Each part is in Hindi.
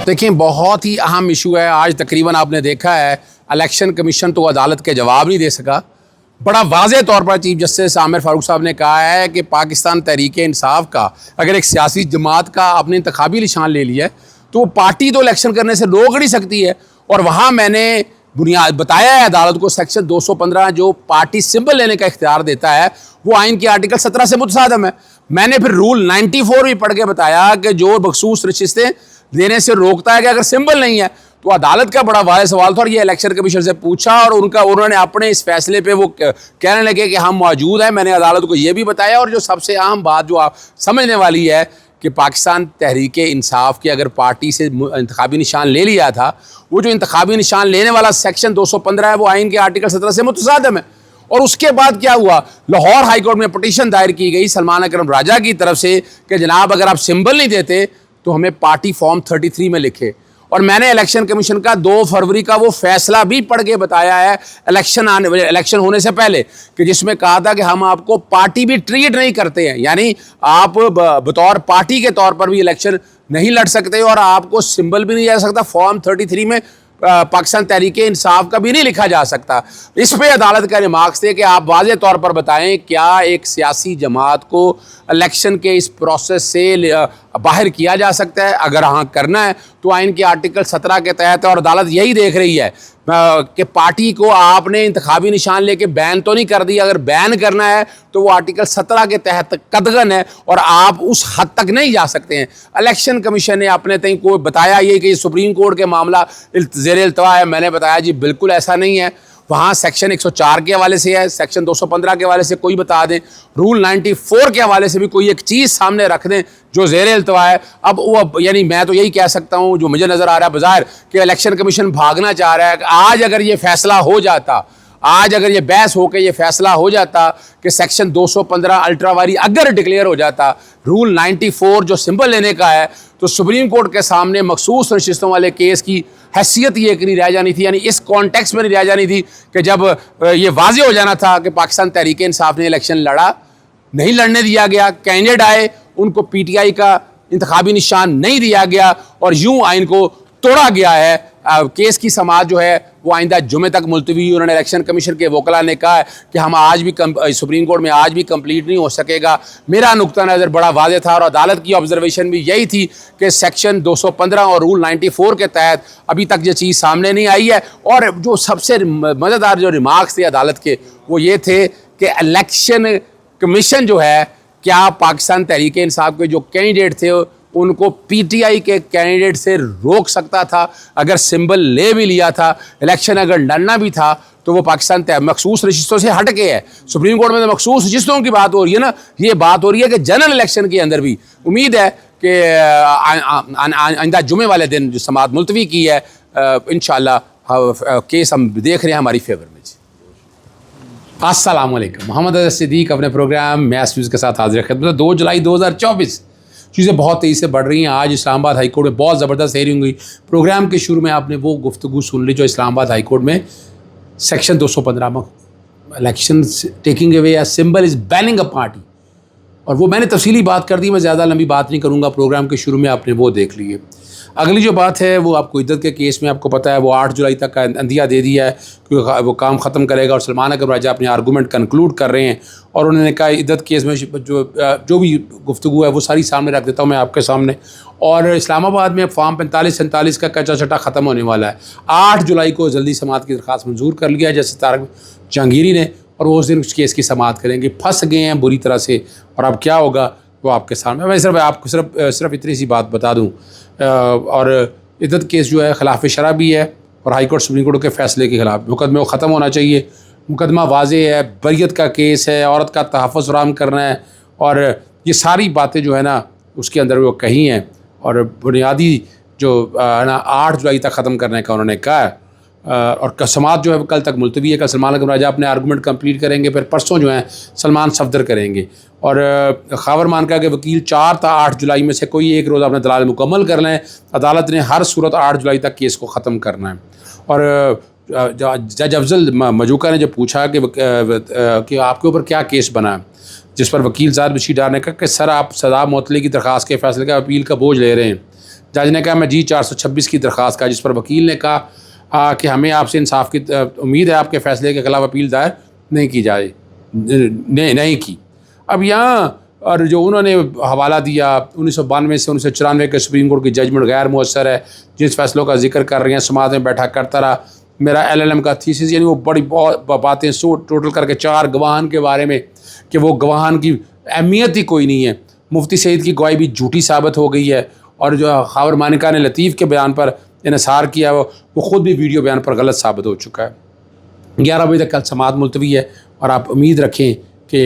देखिए, बहुत ही अहम इशू है। आज तकरीबन आपने देखा है इलेक्शन कमीशन तो अदालत के जवाब नहीं दे सका। बड़ा वाज़े तौर पर चीफ जस्टिस आमिर फारूक साहब ने कहा है कि पाकिस्तान तहरीक इंसाफ का अगर एक सियासी जमात का आपने इंतखाबी निशान ले लिया है तो वो पार्टी तो इलेक्शन करने से रोक नहीं सकती है। और वहाँ मैंने बुनियाद बताया है अदालत को, सेक्शन 215 जो पार्टी सिंबल लेने का इख्तियार देता है वो आइन के आर्टिकल 17 से मुतसादम है। मैंने फिर रूल 94 भी पढ़ के बताया कि जो मखसूस नशिस्तें देने से रोकता है कि अगर सिंबल नहीं है तो अदालत का बड़ा वाज़ेह सवाल था। और ये इलेक्शन कमीशन से पूछा और उन्होंने अपने इस फैसले पे वो कहने लगे कि हम मौजूद हैं। मैंने अदालत को ये भी बताया। और जो सबसे अहम बात जो आप समझने वाली है कि पाकिस्तान तहरीक इंसाफ की अगर पार्टी से इंतखाबी निशान ले लिया था, वो जो इंतखाबी निशान लेने वाला सेक्शन 215 है वो आइन के आर्टिकल 17 से मुतसादम है। और उसके बाद क्या हुआ, लाहौर हाई कोर्ट में पटिशन दायर की गई सलमान अकरम राजा की तरफ से कि जनाब अगर आप सिंबल नहीं देते तो हमें पार्टी फॉर्म 33 में लिखे। और मैंने इलेक्शन कमीशन का 2 फरवरी का वो फैसला भी पढ़ के बताया है इलेक्शन होने से पहले, कि जिसमें कहा था कि हम आपको पार्टी भी ट्रीट नहीं करते हैं, यानी आप बतौर पार्टी के तौर पर भी इलेक्शन नहीं लड़ सकते और आपको सिंबल भी नहीं जा सकता, फॉर्म 33 में पाकिस्तान तहरीक इंसाफ का भी नहीं लिखा जा सकता। इस पे अदालत का रिमार्क्स थे कि आप वाज़े तौर पर बताएं क्या एक सियासी जमात को इलेक्शन के इस प्रोसेस से बाहर किया जा सकता है। अगर हाँ करना है तो आइन के आर्टिकल 17 के तहत, और अदालत यही देख रही है कि पार्टी को आपने इंतखाबी निशान लेके बैन तो नहीं कर दिया। अगर बैन करना है तो वो आर्टिकल 17 के तहत कदगन है और आप उस हद तक नहीं जा सकते हैं। इलेक्शन कमीशन ने अपने तय को बताया ये कि सुप्रीम कोर्ट के मामला ज़ेर इल्तवा है। मैंने बताया जी बिल्कुल ऐसा नहीं है। वहाँ सेक्शन 104 के हवाले से है, सेक्शन 215 के हवाले से कोई बता दें, रूल 94 के हवाले से भी कोई एक चीज़ सामने रख दें जो ज़ेर इल्तवा है। अब वो यानी मैं तो यही कह सकता हूँ जो मुझे नज़र आ रहा है बज़ाहिर कि इलेक्शन कमीशन भागना चाह रहा है कि आज अगर ये फैसला हो जाता, आज अगर ये बहस होकर ये फैसला हो जाता कि सेक्शन 215 अल्ट्रावारी अगर डिक्लेयर हो जाता, रूल 94 जो सिंबल लेने का है, तो सुप्रीम कोर्ट के सामने मखसूस नशिस्तों वाले केस की हैसियत ये नहीं रह जानी थी, यानी इस कॉन्टेक्स्ट में नहीं रह जानी थी कि जब ये वाज़ेह हो जाना था कि पाकिस्तान तहरीक इंसाफ ने इलेक्शन लड़ा, नहीं लड़ने दिया गया, कैंडिडेट आए उनको PTI का इंतखाबी निशान नहीं दिया गया और यूँ आइन को तोड़ा गया है। केस की समाअत जो है वो आइंदा जुमे तक मुलतवी। उन्होंने इलेक्शन कमीशन के वकला ने कहा है कि हम आज भी सुप्रीम कोर्ट में आज भी कंप्लीट नहीं हो सकेगा। मेरा नुक्ता नज़र बड़ा वाज़ेह था और अदालत की ऑब्जर्वेशन भी यही थी कि सेक्शन 215 और रूल 94 के तहत अभी तक ये चीज़ सामने नहीं आई है। और जो सबसे मज़ेदार जो रिमार्क्स थे अदालत के वो ये थे कि इलेक्शन कमीशन जो है क्या पाकिस्तान तहरीक इंसाफ के जो कैंडिडेट थे उनको PTI के कैंडिडेट से रोक सकता था। अगर सिंबल ले भी लिया था, इलेक्शन अगर लड़ना भी था तो वो पाकिस्तान मखसूस नशिस्तों से हट के है। सुप्रीम कोर्ट में तो मखसूस नशिस्तों की बात हो रही है ना, ये बात हो रही है कि जनरल इलेक्शन के अंदर भी उम्मीद है कि आइंदा जुमे वाले दिन जो समाअत मुलतवी की है इंशाअल्लाह केस हम देख रहे हैं हमारी फेवर में। अस्सलाम वालेकुम, मोहम्मद अज़हर सिद्दीक अपने प्रोग्राम मैस न्यूज़ के साथ हाजिर खिदमत। 2 जुलाई 2024 चीज़ें बहुत तेज़ी से बढ़ रही हैं। आज इस्लामाबाद हाई कोर्ट में बहुत ज़बरदस्त हेयरिंग हुई। प्रोग्राम के शुरू में आपने वो गुफ्तगू सुन ली जो इस्लामाबाद हाई कोर्ट में सेक्शन 215 में election taking away a symbol is banning a party, और वो मैंने तफसीली बात कर दी, मैं ज़्यादा लंबी बात नहीं करूँगा। प्रोग्राम के शुरू में आपने वो देख लिए। अगली जो बात है वो आपको इद्दत के केस में आपको पता है वो 8 जुलाई तक का अंदिया दे दिया है क्योंकि वो काम ख़त्म करेगा और सलमान अकरम राजा अपने आर्गूमेंट कंक्लूड कर रहे हैं। और उन्होंने कहा इद्दत केस में जो भी गुफ्तगू है वो सारी सामने रख देता हूँ मैं आपके सामने। और इस्लामाबाद में फॉर्म 45-47 का कच्चा छट्टा ख़त्म होने वाला है। 8 जुलाई को जल्दी समाअत की दरख्वास्त मंजूर कर लिया है जैसे तारक जहांगीरी ने, और वो उस दिन उस केस की समाअत करेंगे। फंस गए हैं बुरी तरह से और अब क्या होगा वो आपके सामने। मैं आपको सिर्फ इतनी सी बात बता दूँ, और इद्दत केस जो है खिलाफ शरअ भी है और हाई कोर्ट सुप्रीम कोर्ट के फैसले के खिलाफ मुकदमे को ख़त्म होना चाहिए। मुकदमा वाज़ेह है, बरियत का केस है, औरत का तहफ़्फ़ुज़ फराहम करना है, और ये सारी बातें जो है ना उसके अंदर वो कही हैं। और बुनियादी जो है ना 8 जुलाई तक ख़त्म करने का उन्होंने कहा है। और समाअत जो है कल तक मुलतवी है। कल सलमान अकरम राजा अपने आर्गूमेंट कंप्लीट करेंगे, फिर परसों जो है सलमान सफदर करेंगे। और ख़ावर मानका के वकील 4 था 8 जुलाई में से कोई एक रोज़ अपना दलाल मुकम्मल कर लें। अदालत ने हर सूरत 8 जुलाई तक केस को ख़त्म करना है। और जज अफजल मजूका ने जब पूछा कि आपके ऊपर क्या केस बना है, जिस पर वकील ज़ाहिर बशीर डार ने कहा कि सर आप सदा मुअत्तली की दरख्वास्त के फैसले का अपील का बोझ ले रहे हैं। जज ने कहा मैं जी 426 की दरख्वास्त का, जिस पर वकील ने कहा कि हमें आपसे इंसाफ की उम्मीद है, आपके फैसले के खिलाफ अपील दायर नहीं की जाए, नहीं की। अब यहाँ और जो उन्होंने हवाला दिया 1992 से 1994 के सुप्रीम कोर्ट की जजमेंट गैर मुअस्सर है, जिस फैसलों का जिक्र कर रही हैं समात में बैठा करता रहा। मेरा LLM का थीसिस यानी वो बड़ी बहुत बातें टोटल करके 4 गवाहान के बारे में कि वो गवाहान की अहमियत ही कोई नहीं है। मुफ्ती सईद की गवाही भी झूठी साबित हो गई है, और जो खावर मानिका ने लतीफ़ के बयान पर इन्हिसार किया वो ख़ुद भी वीडियो बयान पर गलत साबित हो चुका है। 11 बजे तक कल समात मुलतवी है और आप उम्मीद रखें कि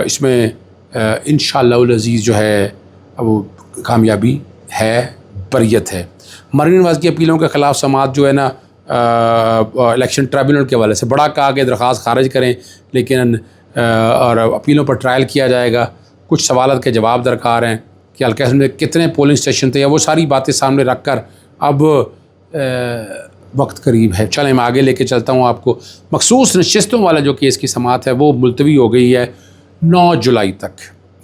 इसमें इंशाअल्लाह अज़ीज़ जो है वो कामयाबी है, बरियत है। मरीन नवाज़ की अपीलों के ख़िलाफ़ समात जो है ना इलेक्शन ट्रिब्यूनल के हवाले से बड़ा कहा कि दरख्वास्त खारिज करें, लेकिन और अपीलों पर ट्रायल किया जाएगा। कुछ सवाल के जवाब दरकार हैं कि हल्का में कितने पोलिंग स्टेशन थे, वो सारी बातें सामने रख कर अब वक्त करीब है। चलें मैं आगे लेके चलता हूँ आपको। मखसूस नशिस्तों वाला जो केस की समात है वो मुलतवी हो गई है 9 जुलाई तक।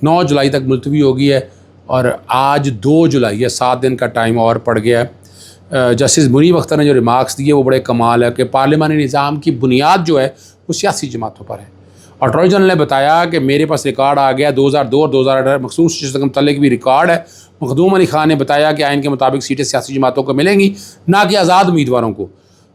9 जुलाई तक मुलतवी हो गई है और आज 2 जुलाई है, 7 दिन का टाइम और पड़ गया है। जस्टिस मुनीब अख्तर ने जो रिमार्क्स दिए वो बड़े कमाल है कि पार्लिमानी निज़ाम की बुनियाद जो है वो सियासी जमातों पर है। अटॉर्नी जनरल ने बताया कि मेरे पास रिकॉर्ड आ गया 2002 और 2018 मखसूस नशिस्तों के मुतालिक भी रिकॉर्ड है। मखदूम अली खान ने बताया कि आइन के मुताबिक सीटें सियासी जमातों को मिलेंगी, ना कि आज़ाद उम्मीदवारों को,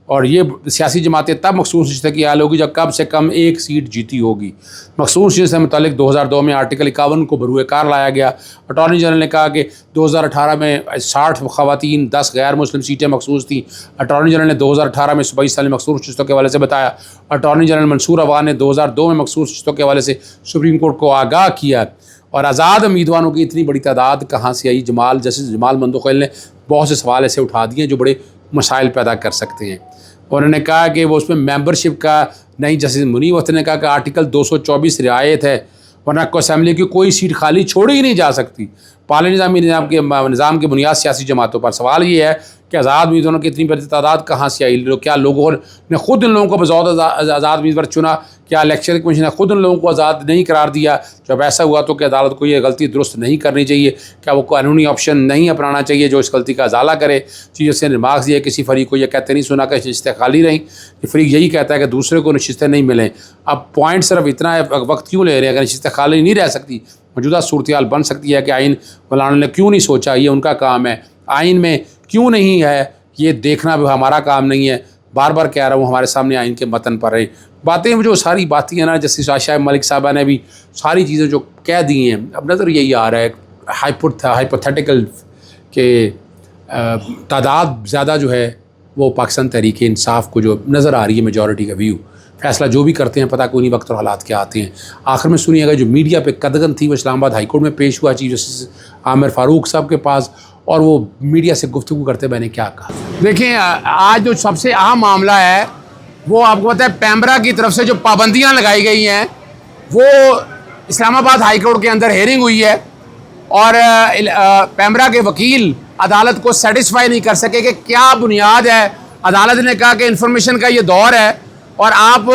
और ये सियासी जमातें तब मखसूस नशिस्त की हाल होगी जब कम से कम 1 सीट जीती होगी। मखसूस नशिस्त से मुतालिक 2002 में आर्टिकल 51 को बरूए कार लाया गया। अटॉर्नी जनरल ने कहा कि 2018 में 60 ख़वातीन 10 गैर मुस्लिम सीटें मखसूस थी। अटॉर्नी जनरल ने 2018 में सूबाई साल मखसूस नशिस्तों के हवाले से बताया। अटॉर्नी जनरल मंसूर अवान ने 2002 में मखसूस नशिस्तों के हवाले से सुप्रीम कोर्ट को आगाह किया। और आज़ाद उम्मीदवारों की इतनी बड़ी तादाद कहाँ से आई? जस्टिस जमाल मंदोखैल ने बहुत से सवाल ऐसे उठा दिए जो बड़े मसाइल पैदा कर सकते हैं। और उन्होंने कहा कि वो उसमें मेंबरशिप का नहीं, जस्टिस मुनीब अख्तर ने कहा कि आर्टिकल 224 रियायत है, वरना को असम्बली की कोई सीट खाली छोड़ी ही नहीं जा सकती। पार्लियामानी निज़ाम की बुनियाद सियासी जमातों पर। सवाल ये है कि आज़ाद उम्मीदवारों की इतनी बड़ी तादाद कहाँ से आई? क्या लोगों ने खुद इन लोगों को बज़ौत आज़ाद उम्मीदवार चुना? क्या इलेक्शन कमीशन ने खुद उन लोगों को आज़ाद नहीं करार दिया? जब ऐसा हुआ तो क्या अदालत को ये गलती दुरुस्त नहीं करनी चाहिए? क्या वो कानूनी ऑप्शन नहीं अपनाना चाहिए जो इस गलती का अजाला करे? चीज़ से रिमार्क्स दिए किसी फरीक को यह कहते नहीं सुना कि नशिस्तें खाली रहीं। फरीक यही कहता है कि दूसरे को नशिस्तें नहीं मिलें। अब पॉइंट सिर्फ इतना है, वक्त क्यों ले रहे हैं? अगर नशिस्तें खाली नहीं रह सकती, मौजूदा सूरत हाल बन सकती है कि आइन वलानों ने क्यों नहीं सोचा, ये उनका काम है। आइन में क्यों नहीं है ये देखना भी हमारा काम नहीं है। बार बार कह रहा हूँ, हमारे सामने आइन के मतन पर रहे बातें, जो सारी बातें हैं ना, जस्टिस आशा मलिक साहबा ने भी सारी चीज़ें जो कह दी हैं, अब नज़र यही आ रहा है हाइपोथेटिकल के तादाद ज़्यादा जो है वो पाकिस्तान तहरीक इंसाफ को जो नज़र आ रही है मेजॉरिटी का व्यू, फैसला जो भी करते हैं पता कोई नहीं वक्त और हालात क्या आते हैं। आखिर में सुनिएगा जो मीडिया पे कदगन थी वो इस्लामाबाद हाई कोर्ट में पेश हुआ चीफ जस्टिस आमिर फारूक साहब के पास, और वो मीडिया से गुफ्तगू करते मैंने क्या कहा। देखें, आज जो सबसे अहम मामला है वो आपको पता है, पैमरा की तरफ से जो पाबंदियाँ लगाई गई हैं वो इस्लामाबाद हाई कोर्ट के अंदर हेयरिंग हुई है, और पैमरा के वकील अदालत को सेटिस्फाई नहीं कर सके कि क्या बुनियाद है। अदालत ने कहा कि इंफॉर्मेशन का ये दौर है और आप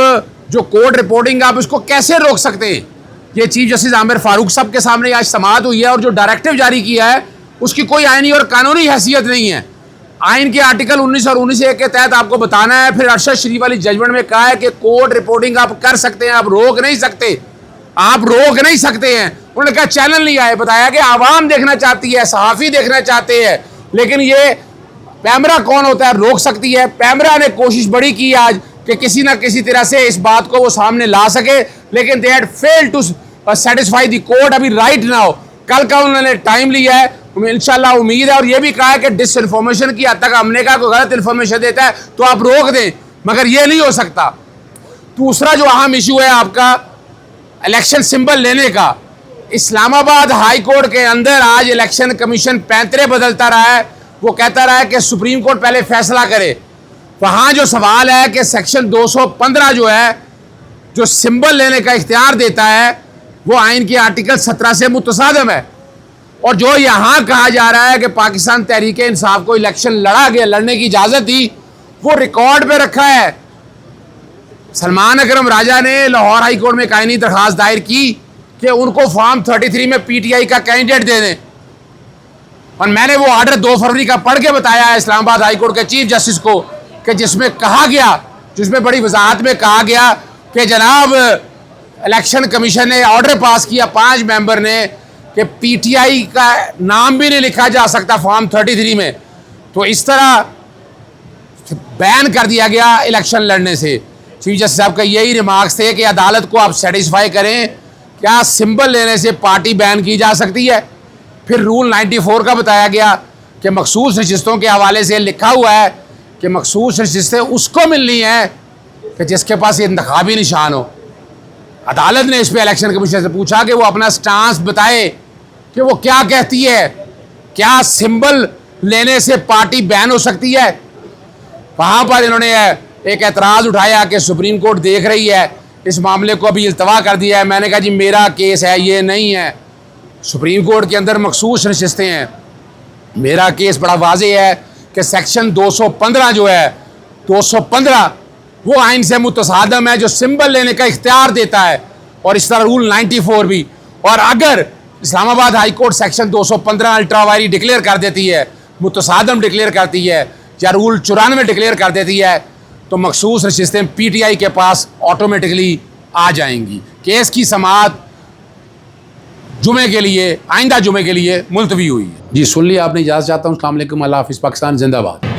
जो कोर्ट रिपोर्टिंग आप उसको कैसे रोक सकते हैं। ये चीफ जस्टिस आमिर फारूक साहब के सामने आज समाअत हुई है, और जो डायरेक्टिव जारी किया है उसकी कोई आइनी और कानूनी हैसियत नहीं है। आइन के आर्टिकल 19 और 19(1) के तहत आपको बताना है। फिर अरशद शरीफ वाली जजमेंट में कहा है कि कोर्ट रिपोर्टिंग आप कर सकते हैं, आप रोक नहीं सकते, आप रोक नहीं सकते हैं। उन्होंने कहा चैनल नहीं आए, बताया कि आवाम देखना चाहती है, सहाफ़ी देखना चाहते हैं, लेकिन ये पैमरा कौन होता है रोक सकती है। पैमरा ने कोशिश बड़ी की आज कि किसी ना किसी तरह से इस बात को वो सामने ला सके, लेकिन they had failed to satisfy the court. अभी राइट नाउ कल का उन्होंने टाइम लिया है, इंशाल्लाह उम्मीद है, और ये भी कहा है कि डिसइंफॉर्मेशन की हद तक हमने कहा कोई गलत इन्फॉर्मेशन देता है तो आप रोक दें, मगर ये नहीं हो सकता। दूसरा जो अहम इशू है आपका इलेक्शन सिंबल लेने का, इस्लामाबाद हाई कोर्ट के अंदर आज इलेक्शन कमीशन पैंतरे बदलता रहा है। वो कहता रहा है कि सुप्रीम कोर्ट पहले फैसला करे। वहाँ जो सवाल है कि सेक्शन 215 जो है, जो सिंबल लेने का इख्तियार देता है, वो आइन के आर्टिकल 17 से मुतसादिम है। और जो यहाँ कहा जा रहा है कि पाकिस्तान तहरीक इंसाफ को इलेक्शन लड़ा गया, लड़ने की इजाज़त दी, वो रिकॉर्ड पे रखा है। सलमान अकरम राजा ने लाहौर हाई कोर्ट में कानूनी दरख्वास्त दायर की कि उनको फॉर्म 33 में PTI का कैंडिडेट दे दें। और मैंने वो ऑर्डर 2 फरवरी का पढ़ के बताया है इस्लामाबाद हाई कोर्ट के चीफ जस्टिस को, कि जिसमें कहा गया, जिसमें बड़ी वजाहत में कहा गया कि जनाब इलेक्शन कमीशन ने ऑर्डर पास किया 5 मेंबर ने कि पीटीआई का नाम भी नहीं लिखा जा सकता फॉर्म 33 में, तो इस तरह बैन कर दिया गया इलेक्शन लड़ने से। चीफ जस्टिस साहब का यही रिमार्क्स थे कि अदालत को आप सेटिस्फाई करें, क्या सिंबल लेने से पार्टी बैन की जा सकती है। फिर रूल 94 का बताया गया कि मखसूस नशिस्तों के हवाले से लिखा हुआ है कि मखसूस नशिस्तें उसको मिलनी है कि जिसके पास ये इंतखाबी निशान हो। अदालत ने इस पर इलेक्शन कमीशन से पूछा कि वो अपना स्टांस बताए कि वो क्या कहती है, क्या सिंबल लेने से पार्टी बैन हो सकती है। वहाँ पर इन्होंने एक एतराज़ उठाया कि सुप्रीम कोर्ट देख रही है इस मामले को, अभी इल्तवा कर दिया है। मैंने कहा जी मेरा केस है, ये नहीं है। सुप्रीम कोर्ट के अंदर मखसूस नशिस्तें हैं। मेरा केस बड़ा वाज़ेह है कि सेक्शन 215 जो है, 215 वो आइन से मुतसादम है, जो सिंबल लेने का इख्तियार देता है, और इस तरह रूल 94 भी। और अगर Islamabad high court section 215 ultra vires declare कर देती है, मुतसादम डिक्लेयर करती है, या रूल 94 डिक्लेयर कर देती है, तो मखसूस नशिस्तें पीटीआई के पास ऑटोमेटिकली आ जाएंगी। केस की समाअत जुमे के लिए, आइंदा जुमे के लिए मुलतवी हुई है। जी सुन लिया आपने, इजाज़त चाहता हूँ। अस्सलाम वालेकुम, अल्लाह हाफ़िज़, पाकिस्तान जिंदाबाद।